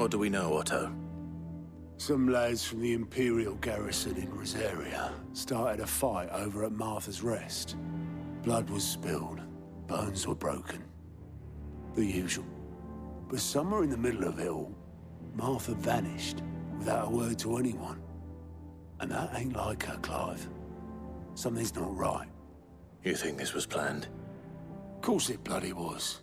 What do we know, Otto? Some lads from the Imperial garrison in Rosaria started a fight over at Martha's Rest. Blood was spilled, bones were broken. The usual. But somewhere in the middle of it all, Martha vanished without a word to anyone. And that ain't like her, Clive. Something's not right. You think this was planned? Of course it bloody was.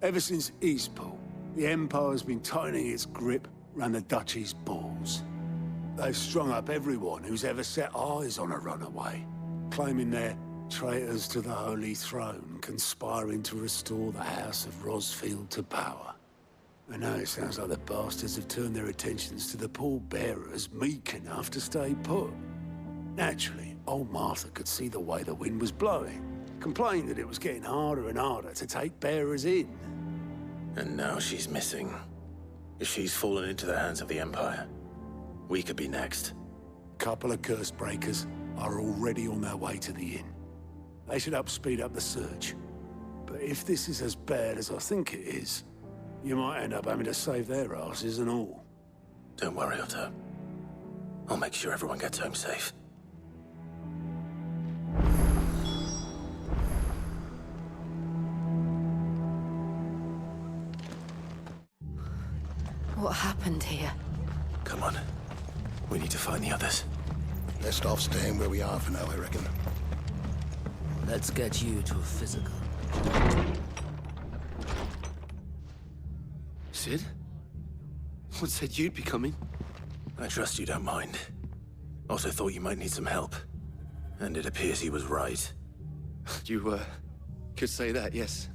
Ever since Eastpool, the Empire's been tightening its grip round the Duchy's balls. They've strung up everyone who's ever set eyes on a runaway, claiming they're traitors to the Holy Throne, conspiring to restore the House of Rosfield to power. And now it sounds like the bastards have turned their attentions to the pallbearers meek enough to stay put. Naturally, old Martha could see the way the wind was blowing, complained that it was getting harder and harder to take bearers in. And now she's missing. If she's fallen into the hands of the Empire, we could be next. A couple of curse breakers are already on their way to the inn. They should speed up the search. But if this is as bad as I think it is, you might end up having to save their asses and all. Don't worry, Otto. I'll make sure everyone gets home safe. What happened here? Come on. We need to find the others. Best off staying where we are for now, I reckon. Let's get you to a physical. Sid? What said you'd be coming? I trust you don't mind. Also thought you might need some help. And it appears he was right. You, could say that, yes.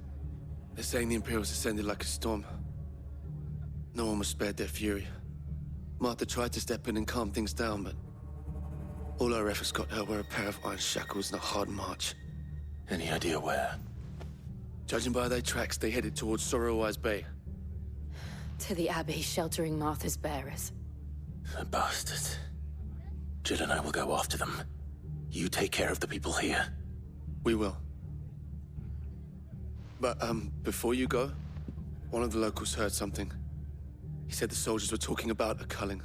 They're saying the Imperials ascended like a storm. No one was spared their fury. Martha tried to step in and calm things down, but all our efforts got her were a pair of iron shackles and a hard march. Any idea where? Judging by their tracks, they headed towards Sorrowwise Bay. To the Abbey sheltering Martha's bearers. The bastards. Jill and I will go after them. You take care of the people here. We will. But, before you go, one of the locals heard something. He said the soldiers were talking about a culling.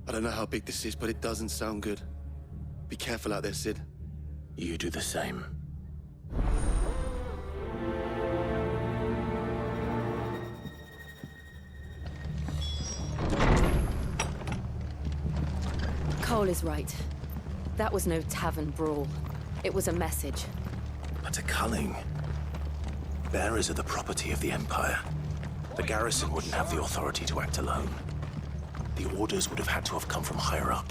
I don't know how big this is, but it doesn't sound good. Be careful out there, Sid. You do the same. Cole is right. That was no tavern brawl. It was a message. But a culling. Bearers are the property of the Empire. The garrison wouldn't have the authority to act alone. The orders would have had to have come from higher up.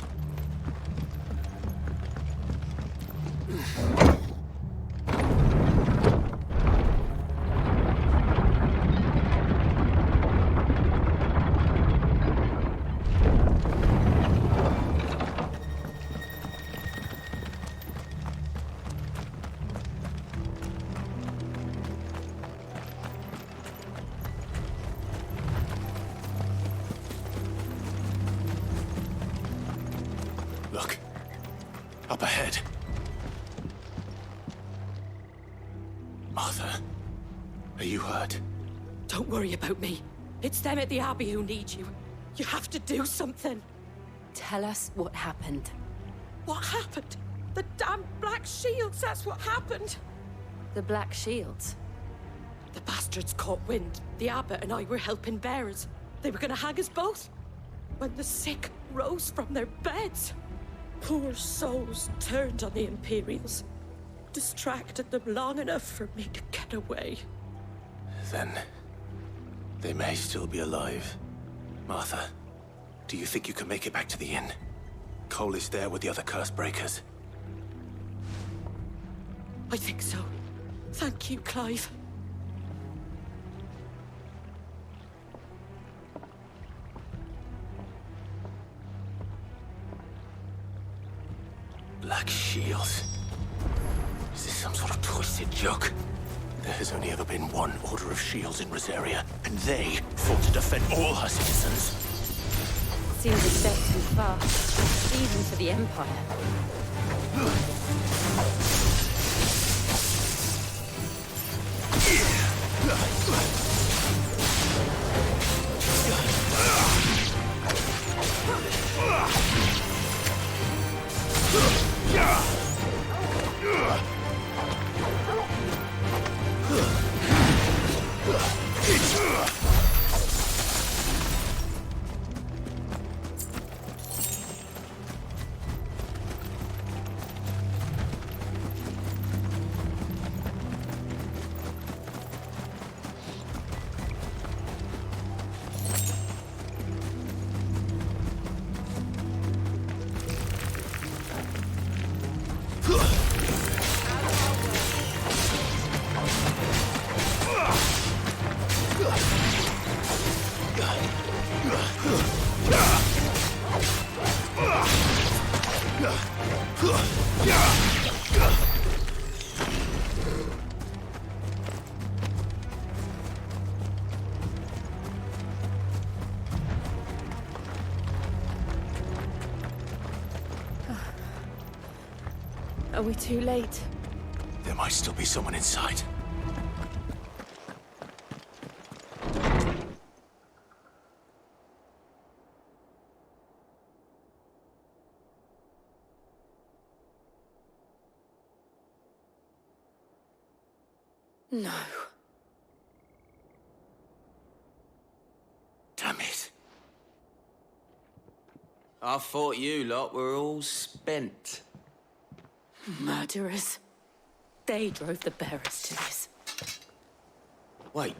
Look. Up ahead. Martha, are you hurt? Don't worry about me. It's them at the Abbey who need you. You have to do something. Tell us what happened. What happened? The damn Black Shields, that's what happened. The Black Shields? The bastards caught wind. The abbot and I were helping bearers. They were gonna hang us both. When the sick rose from their beds, poor souls turned on the Imperials. Distracted them long enough for me to get away. Then they may still be alive. Martha, do you think you can make it back to the inn? Cole is there with the other curse breakers. I think so. Thank you, Clive. Black Shields. Is this some sort of twisted joke? There has only ever been one Order of Shields in Rosaria, and they fought to defend all her citizens. Seems a step too far, even for the Empire. Are we too late? There might still be someone inside. No. Damn it. I thought you lot were all spent. Murderers. They drove the bearers to this. Wait.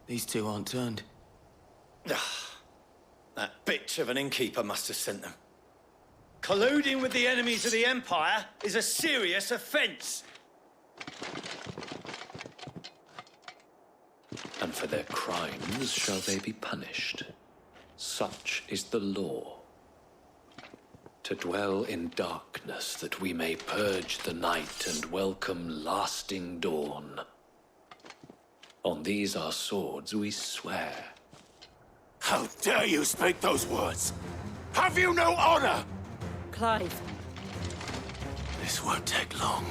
These two aren't turned. That bitch of an innkeeper must have sent them. Colluding with the enemies of the Empire is a serious offense. And for their crimes shall they be punished. Such is the law. To dwell in darkness that we may purge the night and welcome lasting dawn. On these our swords we swear. How dare you speak those words? Have you no honor? Clive. This won't take long.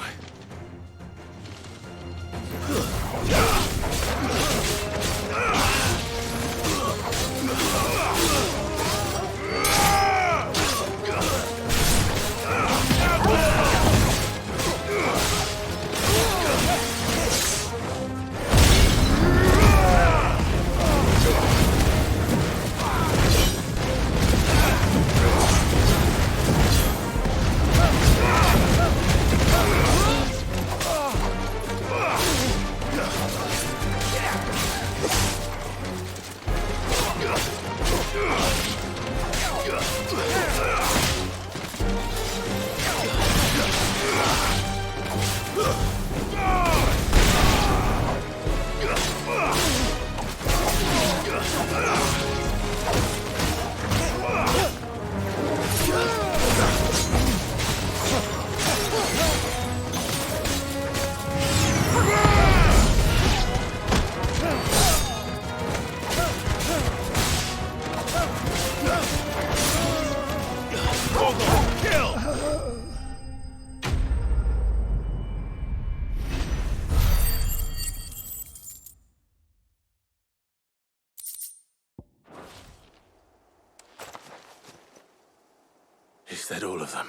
Is that all of them?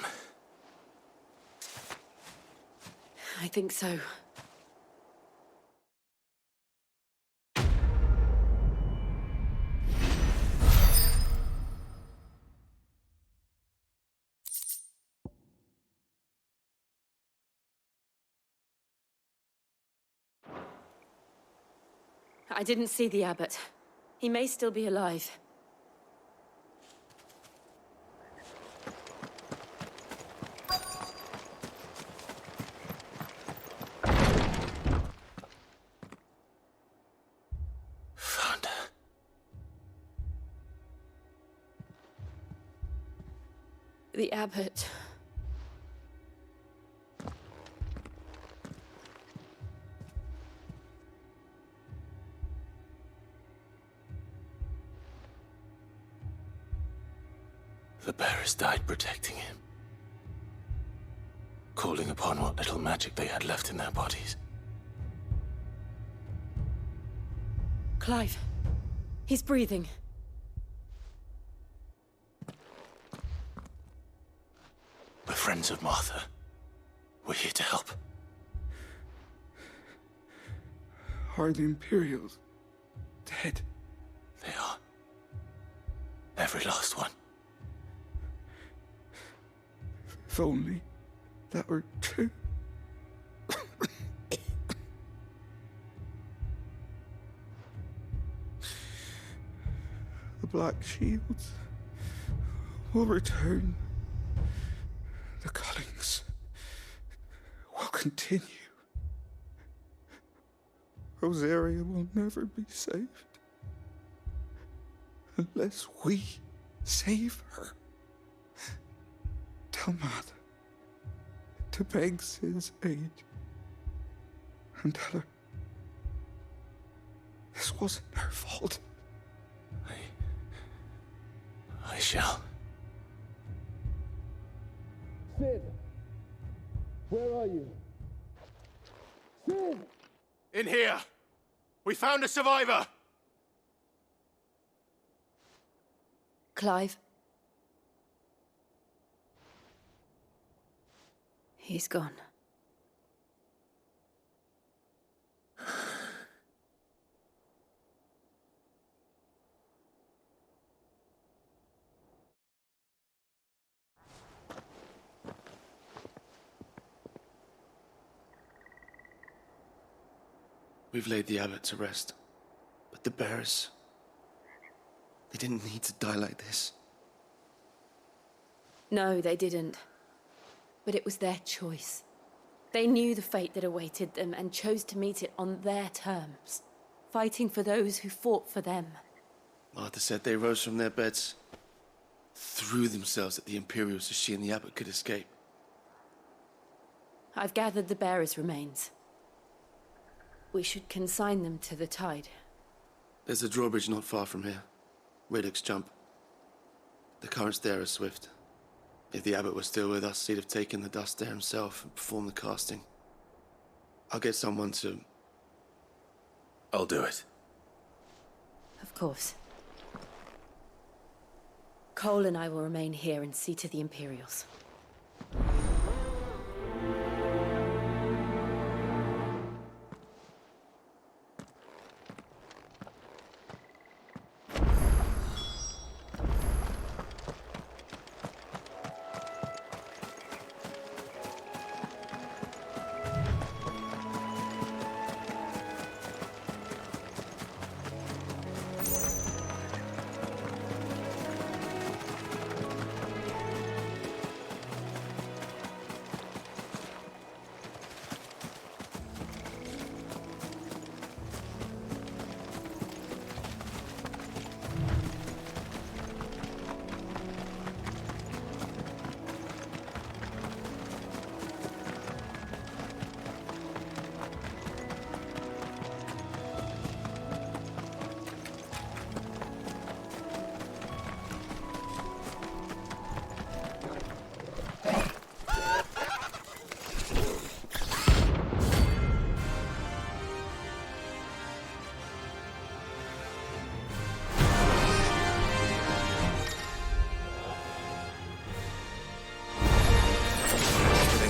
I think so. I didn't see the abbot. He may still be alive. Found her. The abbot. The bearers died protecting him. Calling upon what little magic they had left in their bodies. Clive. He's breathing. We're friends of Martha. We're here to help. Are the Imperials dead? They are. Every last one. If only that were true. The Black Shields will return. The cullings will continue. Rosaria will never be saved unless we save her. Tell Matt to beg Sid's aid and tell her this wasn't her fault. I shall. Sid! Where are you? Sid! In here! We found a survivor! Clive? He's gone. We've laid the abbot to rest. But the bearers... they didn't need to die like this. No, they didn't. But it was their choice. They knew the fate that awaited them and chose to meet it on their terms, fighting for those who fought for them. Martha said they rose from their beds, threw themselves at the Imperials so she and the abbot could escape. I've gathered the bearers' remains. We should consign them to the tide. There's a drawbridge not far from here. Radix jump. The currents there are swift. If the abbot was still with us, he'd have taken the dust there himself and performed the casting. I'll get someone to... I'll do it. Of course. Cole and I will remain here and see to the Imperials.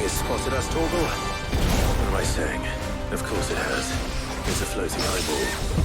Spotted us, Torgal? What am I saying? Of course it has. It's a floating eyeball.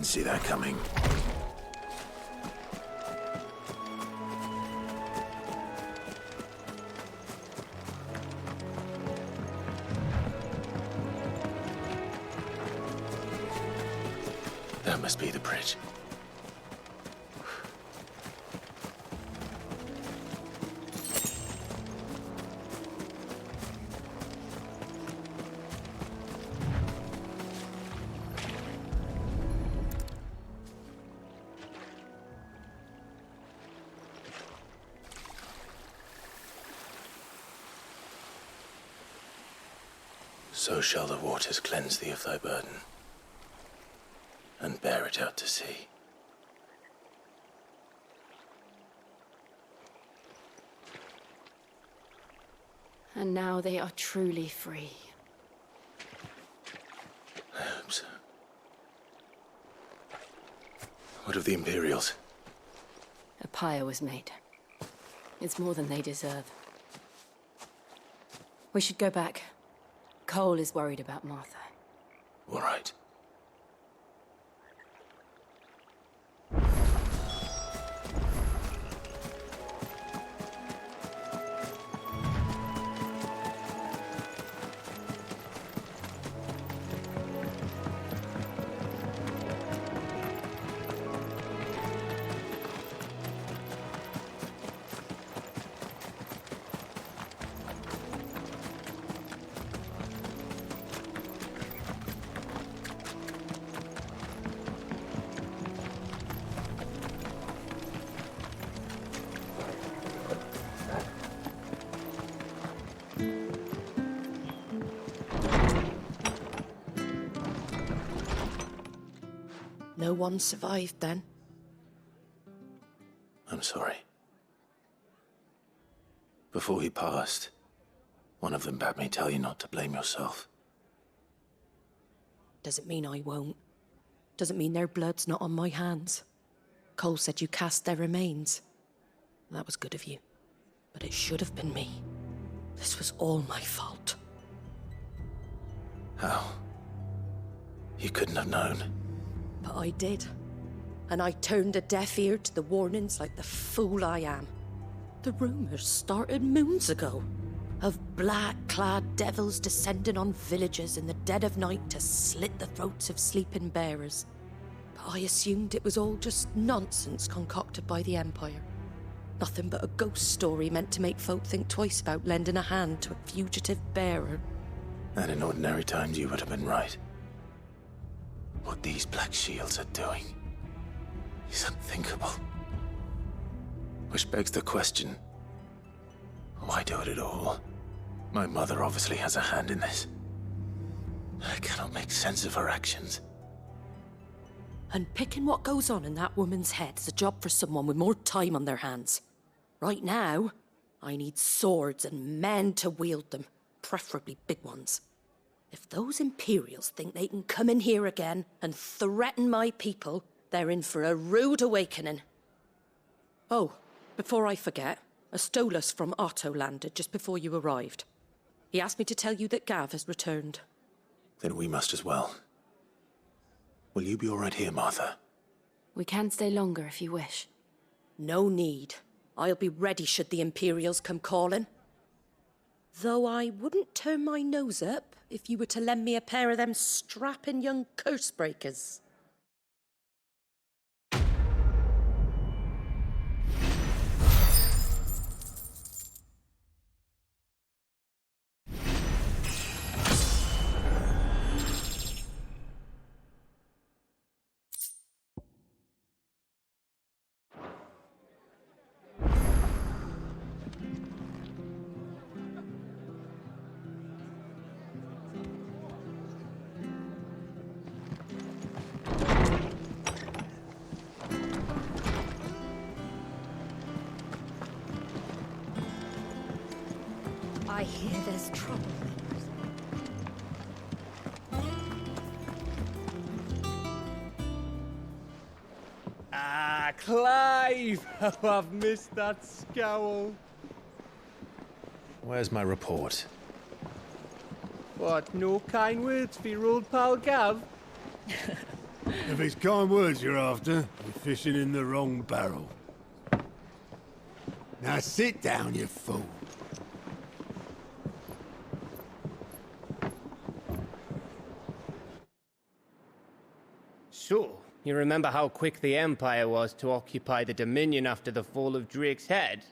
see that coming. That must be the bridge. So shall the waters cleanse thee of thy burden, and bear it out to sea. And now they are truly free. I hope so. What of the Imperials? A pyre was made. It's more than they deserve. We should go back. Cole is worried about Martha. All right. No one survived then? I'm sorry. Before he passed, one of them bade me tell you not to blame yourself. Doesn't mean I won't. Doesn't mean their blood's not on my hands. Cole said you cast their remains. That was good of you. But it should have been me. This was all my fault. How? You couldn't have known. But I did. And I turned a deaf ear to the warnings like the fool I am. The rumors started moons ago. Of black-clad devils descending on villages in the dead of night to slit the throats of sleeping bearers. But I assumed it was all just nonsense concocted by the Empire. Nothing but a ghost story meant to make folk think twice about lending a hand to a fugitive bearer. And in ordinary times you would have been right. What these Black Shields are doing is unthinkable. Which begs the question, why do it at all? My mother obviously has a hand in this. I cannot make sense of her actions. And picking what goes on in that woman's head is a job for someone with more time on their hands. Right now, I need swords and men to wield them, preferably big ones. If those Imperials think they can come in here again and threaten my people, they're in for a rude awakening. Oh, before I forget, a Stolas from Otto landed just before you arrived. He asked me to tell you that Gav has returned. Then we must as well. Will you be all right here, Martha? We can stay longer if you wish. No need. I'll be ready should the Imperials come calling. Though I wouldn't turn my nose up if you were to lend me a pair of them strapping young curse-breakers. I hear there's trouble. Ah, Clive! How I've missed that scowl. Where's my report? What, no kind words for your old pal Gav? If it's kind words you're after, you're fishing in the wrong barrel. Now sit down, you fool. So, you remember how quick the Empire was to occupy the Dominion after the fall of Drake's head?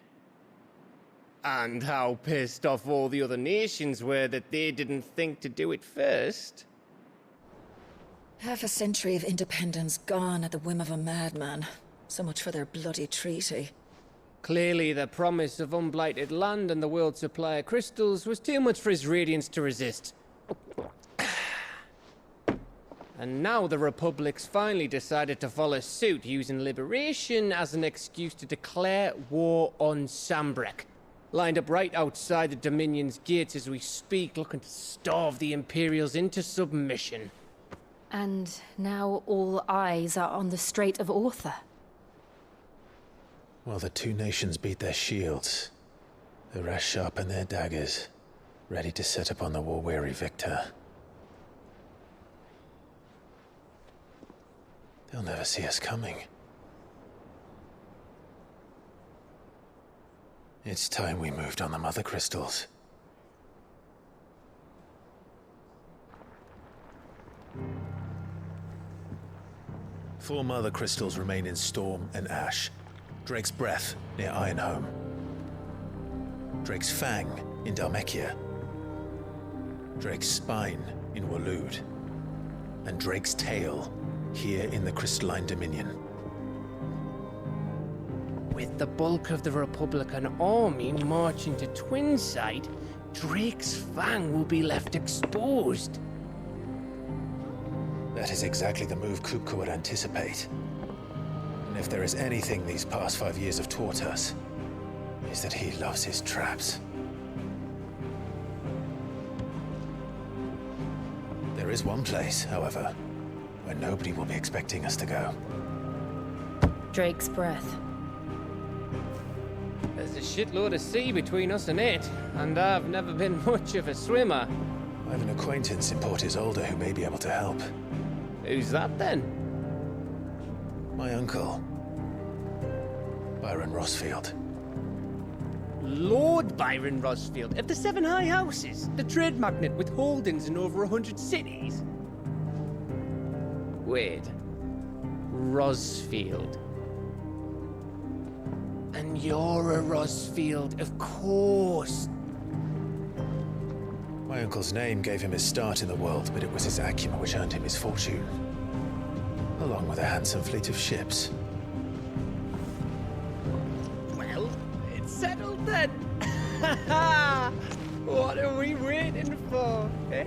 And how pissed off all the other nations were that they didn't think to do it first? Half a century of independence gone at the whim of a madman. So much for their bloody treaty. Clearly, the promise of unblighted land and the world's supply of crystals was too much for his radiance to resist. And now the Republic's finally decided to follow suit, using liberation as an excuse to declare war on Sambrek. Lined up right outside the Dominion's gates as we speak, looking to starve the Imperials into submission. And now all eyes are on the Strait of Author. While the two nations beat their shields, the rest sharpen their daggers, ready to set upon the war-weary victor. They'll never see us coming. It's time we moved on the Mother Crystals. Four Mother Crystals remain in Storm and Ash. Drake's Breath near Ironhome. Drake's Fang in Dhalmekia. Drake's Spine in Waloed. And Drake's Tail here in the Crystalline Dominion. With the bulk of the Republican army marching to Twinside, Drake's Fang will be left exposed. That is exactly the move Kupka would anticipate. And if there is anything these past 5 years have taught us, is that he loves his traps. There is one place, however, where nobody will be expecting us to go. Drake's Breath. There's a shitload of sea between us and it, and I've never been much of a swimmer. I have an acquaintance in Port Isolde who may be able to help. Who's that then? My uncle, Byron Rosfield. Lord Byron Rosfield of the Seven High Houses, the trade magnate with holdings in over 100 cities. Wait, Rosfield. And you're a Rosfield, of course. My uncle's name gave him his start in the world, but it was his acumen which earned him his fortune. Along with a handsome fleet of ships. Well, it's settled then. What are we waiting for, eh?